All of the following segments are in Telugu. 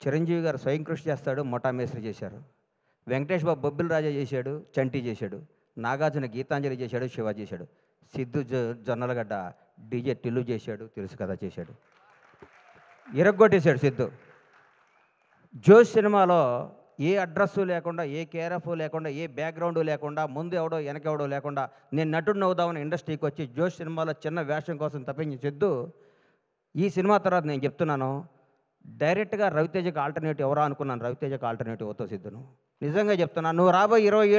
చిరంజీవి గారు స్వయం కృషి చేస్తాడు, ముఠా మేస్త్రి చేశారు. వెంకటేష్ బాబు బొబ్బిల్ రాజా చేశాడు, చంటి చేశాడు. నాగార్జున గీతాంజలి చేశాడు, శివ చేశాడు. సిద్ధు జొన్నలగడ్డ డీజే టిల్లు చేశాడు, తెలుసు కదా చేశాడు. ఇరగ్గొట్టేశాడు సిద్ధు. జోష్ సినిమాలో ఏ అడ్రస్సు లేకుండా, ఏ కేరఫ్ లేకుండా, ఏ బ్యాక్గ్రౌండ్ లేకుండా, ముందు ఎవడో వెనకెవడో లేకుండా నేను నటుడిని అవుదామని ఇండస్ట్రీకి వచ్చి జోష్ సినిమాలో చిన్న వేషం కోసం తప్పించి సిద్ధు ఈ సినిమా తర్వాత నేను చెప్తున్నాను, డైరెక్ట్గా రవితేజకి ఆల్టర్నేటివ్ ఎవరా అనుకున్నాను. రవితేజకి ఆల్టర్నేటివ్ అవుతావు సిద్ధు. నువ్వు నిజంగా చెప్తున్నాను. నువ్వు రాబోయే 20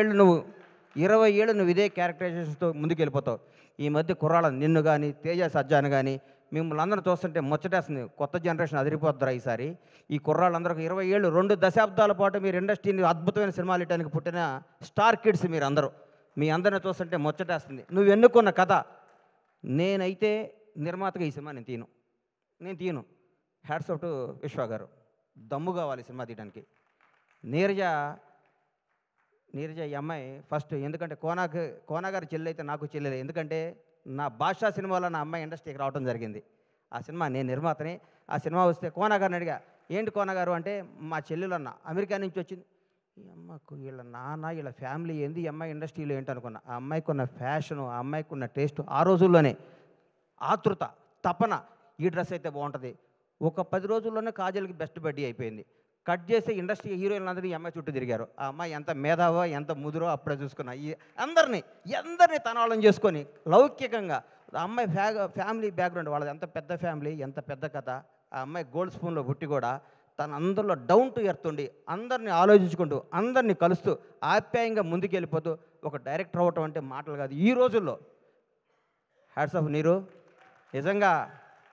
ఏళ్ళు నువ్వు ఇదే క్యారెక్టరైజేషన్తో ముందుకు వెళ్ళిపోతావు. ఈ మధ్య కుర్రాళ్ళ నిన్ను కానీ, తేజ సజ్జాను కానీ మిమ్మల్ని అందరూ చూస్తుంటే ముచ్చటేస్తుంది. కొత్త జనరేషన్ అదిరిపోద్దురా ఈసారి. ఈ కుర్రాళ్ళందరూ 20 ఏళ్ళు 2 దశాబ్దాల పాటు మీరు ఇండస్ట్రీని అద్భుతమైన సినిమాలు ఇవ్వడానికి పుట్టిన స్టార్ కిడ్స్ మీరు అందరూ. మీ అందరిని చూస్తుంటే ముచ్చటేస్తుంది. నువ్వు ఎన్నుకున్న కథ. నేనైతే నిర్మాతగా ఈ సినిమా నేను తీయను. హ్యాట్స్ ఆఫ్ టు విశ్వ గారు. దమ్ము కావాలి సినిమా తీయడానికి. నీరజ ఈ అమ్మాయి ఫస్ట్, ఎందుకంటే కోనాగారి చెల్లి అయితే నాకు చెల్లెలే. ఎందుకంటే నా భాషా సినిమాలో నా అమ్మాయి ఇండస్ట్రీకి రావడం జరిగింది. ఆ సినిమా నేను నిర్మాతని. ఆ సినిమా వస్తే కోనాగారిని అడిగా, ఏంటి కోనగారు అంటే, మా చెల్లెలు అన్న అమెరికా నుంచి వచ్చింది. ఈ అమ్మకు వీళ్ళ నాన్న వీళ్ళ ఫ్యామిలీ ఏంది, ఈ అమ్మాయి ఇండస్ట్రీలో ఏంటి అనుకున్నా. ఆ అమ్మాయికి ఉన్న ఫ్యాషను, ఆ అమ్మాయికి ఉన్న టేస్ట్, ఆ రోజుల్లోనే ఆతృత, తపన, ఈ డ్రెస్ అయితే బాగుంటుంది. ఒక 10 రోజుల్లోనే కాజల్కి బెస్ట్ బడ్డీ అయిపోయింది. కట్ చేస్తే ఇండస్ట్రీ హీరోయిన్లందరూ ఈ అమ్మాయి చుట్టూ తిరిగారు. ఆ అమ్మాయి ఎంత మేధావో, ఎంత ముదురో అప్పుడే చూసుకున్నా. ఈ అందరినీ తనాళం చేసుకొని లౌకికంగా. ఆ అమ్మాయి ఫ్యామిలీ బ్యాక్గ్రౌండ్ వాళ్ళది ఎంత పెద్ద ఫ్యామిలీ, ఎంత పెద్ద కథ. ఆ అమ్మాయి గోల్డ్ స్పూన్లో పుట్టి కూడా తన అందరిలో డౌన్ టు ఎర్త్ ఉండి, అందరినీ ఆలోచించుకుంటూ, అందరినీ కలుస్తూ, ఆప్యాయంగా ముందుకెళ్ళిపోతూ ఒక డైరెక్టర్ అవ్వటం అంటే మాటలు కాదు ఈ రోజుల్లో. హ్యాట్స్ ఆఫ్ నీరు. నిజంగా